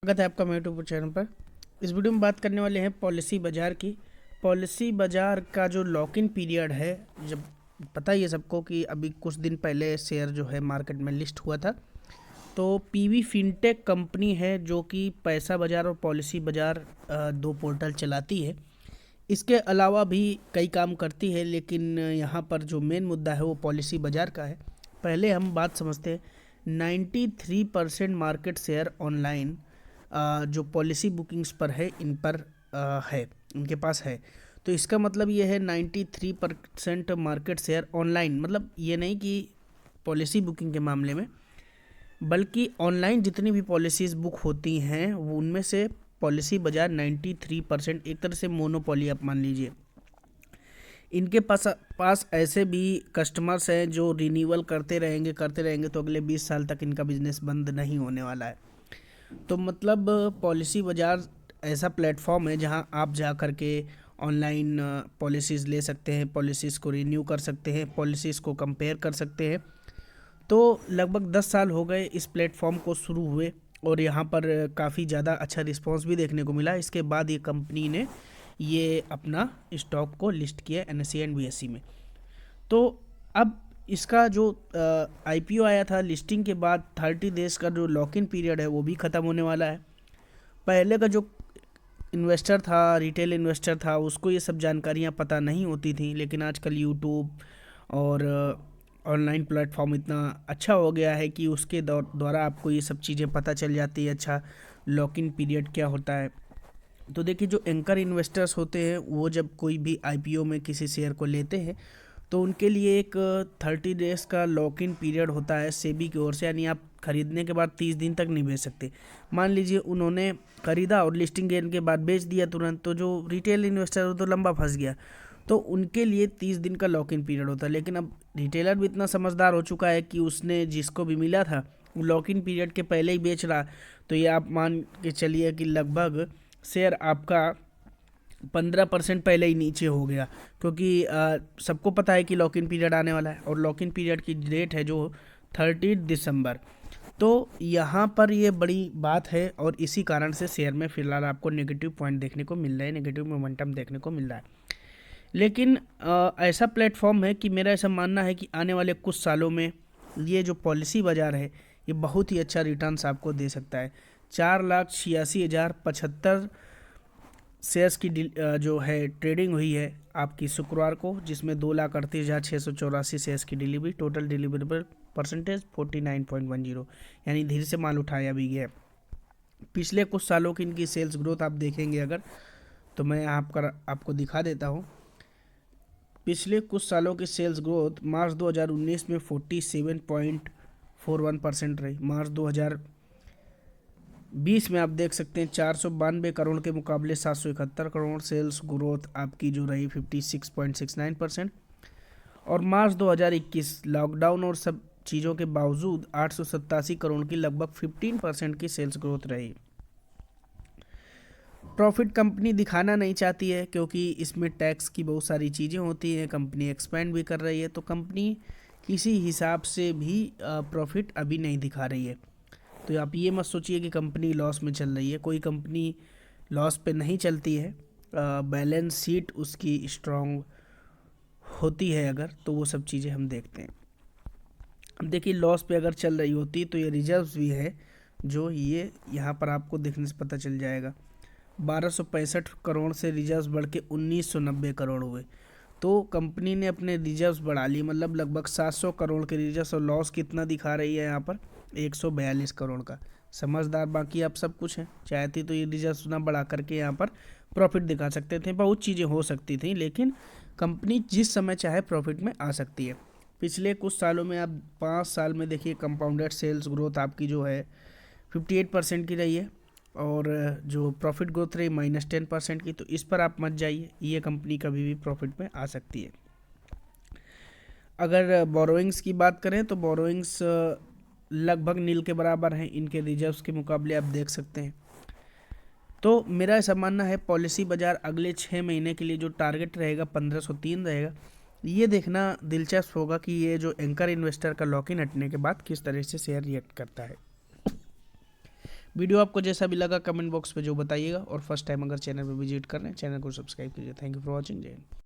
स्वागत है आपका मेरे यूट्यूब चैनल पर। इस वीडियो में बात करने वाले हैं पॉलिसी बाज़ार की। पॉलिसी बाज़ार का जो लॉक इन पीरियड है, जब पता ही है सबको कि अभी कुछ दिन पहले शेयर जो है मार्केट में लिस्ट हुआ था। तो पीवी फिनटेक कंपनी है जो कि पैसा बाज़ार और पॉलिसी बाज़ार दो पोर्टल चलाती है। इसके अलावा भी कई काम करती है, लेकिन यहाँ पर जो मेन मुद्दा है वो पॉलिसी बाज़ार का है। पहले हम बात समझते हैं। 93% मार्केट शेयर ऑनलाइन जो पॉलिसी बुकिंग्स पर है इन पर है, इनके पास है। तो इसका मतलब ये है 93% मार्केट शेयर ऑनलाइन, मतलब ये नहीं कि पॉलिसी बुकिंग के मामले में, बल्कि ऑनलाइन जितनी भी पॉलिसीज़ बुक होती हैं वो उनमें से पॉलिसी बाजार 93%, एक तरह से मोनोपोली आप मान लीजिए। इनके पास ऐसे भी कस्टमर्स हैं जो रिन्यूअल करते रहेंगे तो अगले 20 साल तक इनका बिजनेस बंद नहीं होने वाला है। तो मतलब पॉलिसी बाज़ार ऐसा प्लेटफॉर्म है जहां आप जा कर के ऑनलाइन पॉलिसीज़ ले सकते हैं, पॉलिसीज़ को रिन्यू कर सकते हैं, पॉलिसीज़ को कंपेयर कर सकते हैं। तो लगभग 10 साल हो गए इस प्लेटफॉर्म को शुरू हुए और यहाँ पर काफ़ी ज़्यादा अच्छा रिस्पांस भी देखने को मिला। इसके बाद ये कंपनी ने ये अपना स्टॉक को लिस्ट किया एनएसई एंड बीएसई में। तो अब इसका जो आईपीओ आया था, लिस्टिंग के बाद 30 डेज का जो लॉक इन पीरियड है वो भी ख़त्म होने वाला है। पहले का जो इन्वेस्टर था, रिटेल इन्वेस्टर था, उसको ये सब जानकारियाँ पता नहीं होती थी, लेकिन आजकल यूट्यूब और ऑनलाइन प्लेटफॉर्म इतना अच्छा हो गया है कि उसके द्वारा आपको ये सब चीज़ें पता चल जाती है। अच्छा, लॉक इन पीरियड क्या होता है। तो देखिए, जो एंकर इन्वेस्टर्स होते हैं वो जब कोई भी आईपीओ में किसी शेयर को लेते हैं तो उनके लिए एक 30 डेज का लॉक इन पीरियड होता है सेबी की ओर से, यानी आप खरीदने के बाद 30 दिन तक नहीं बेच सकते। मान लीजिए उन्होंने खरीदा और लिस्टिंग गेन के बाद बेच दिया तुरंत, तो जो रिटेल इन्वेस्टर हो तो लंबा फंस गया। तो उनके लिए 30 दिन का लॉक इन पीरियड होता है। लेकिन अब रिटेलर भी इतना समझदार हो चुका है कि उसने जिसको भी मिला था वो लॉक इन पीरियड के पहले ही बेच रहा। तो ये आप मान के चलिए कि लगभग शेयर आपका 15% पहले ही नीचे हो गया, क्योंकि सबको पता है कि लॉक इन पीरियड आने वाला है और लॉक इन पीरियड की डेट है जो 30 दिसंबर। तो यहाँ पर ये बड़ी बात है और इसी कारण से शेयर में फिलहाल आपको नेगेटिव पॉइंट देखने को मिल रहा है, नेगेटिव मोमेंटम देखने को मिल रहा है। लेकिन ऐसा प्लेटफॉर्म है कि मेरा ऐसा मानना है कि आने वाले कुछ सालों में ये जो पॉलिसी बाज़ार है ये बहुत ही अच्छा रिटर्न्स आपको दे सकता है। 4,86,075 शेयर्स की जो है ट्रेडिंग हुई है आपकी शुक्रवार को, जिसमें 2,38,684 शेयर्स की डिलीवरी, टोटल डिलीवरेबल परसेंटेज 49.10, यानी धीरे से माल उठाया भी गया। पिछले कुछ सालों की इनकी सेल्स ग्रोथ आप देखेंगे अगर, तो मैं आपको दिखा देता हूँ। पिछले कुछ सालों की सेल्स ग्रोथ मार्च 2019 में 47.41% रही। मार्च 2020 में आप देख सकते हैं 492 करोड़ के मुकाबले 771 करोड़ सेल्स ग्रोथ आपकी जो रही 56.69%। और मार्च 2021 लॉकडाउन और सब चीज़ों के बावजूद 887 करोड़ की लगभग 15% की सेल्स ग्रोथ रही। प्रॉफिट कंपनी दिखाना नहीं चाहती है क्योंकि इसमें टैक्स की बहुत सारी चीज़ें होती हैं, कंपनी एक्सपेंड भी कर रही है, तो कंपनी किसी हिसाब से भी प्रॉफिट अभी नहीं दिखा रही है। तो आप ये मत सोचिए कि कंपनी लॉस में चल रही है, कोई कंपनी लॉस पे नहीं चलती है। बैलेंस शीट उसकी स्ट्रॉन्ग होती है अगर, तो वो सब चीज़ें हम देखते हैं। अब देखिए, लॉस पे अगर चल रही होती तो ये रिजर्व्स भी है जो ये यहाँ पर आपको देखने से पता चल जाएगा। 1265 करोड़ से रिजर्व्स बढ़ के 1990 करोड़ हुए। तो कंपनी ने अपने रिजर्व्स बढ़ा लिए, मतलब लगभग 700 करोड़ के रिजर्व्स, और लॉस कितना दिखा रही है यहाँ पर 142 करोड़ का। समझदार बाकी आप सब कुछ हैं, चाहती तो ये रिजर्व्स ना बढ़ा करके यहाँ पर प्रॉफिट दिखा सकते थे, बहुत चीज़ें हो सकती थी, लेकिन कंपनी जिस समय चाहे प्रॉफिट में आ सकती है। पिछले कुछ सालों में आप 5 साल में देखिए कंपाउंडेड सेल्स ग्रोथ आपकी जो है 58% की रही है, और जो प्रॉफिट ग्रोथ रही -10% की। तो इस पर आप मत जाइए, ये कंपनी कभी भी प्रॉफिट में आ सकती है। अगर बोरोइंग्स की बात करें तो बोरोइंग्स लगभग नील के बराबर हैं इनके रिजर्व्स के मुकाबले, आप देख सकते हैं। तो मेरा ऐसा मानना है पॉलिसी बाज़ार अगले 6 महीने के लिए जो टारगेट रहेगा 1503 रहेगा। ये देखना दिलचस्प होगा कि ये जो एंकर इन्वेस्टर का लॉक इन हटने के बाद किस तरह से शेयर रिएक्ट करता है। वीडियो आपको जैसा भी लगा कमेंट बॉक्स पे जो बताइएगा, और फर्स्ट टाइम अगर चैनल पर विजिट कर रहे हैं चैनल को सब्सक्राइब कीजिए। Thank you for watching. जय हिंद।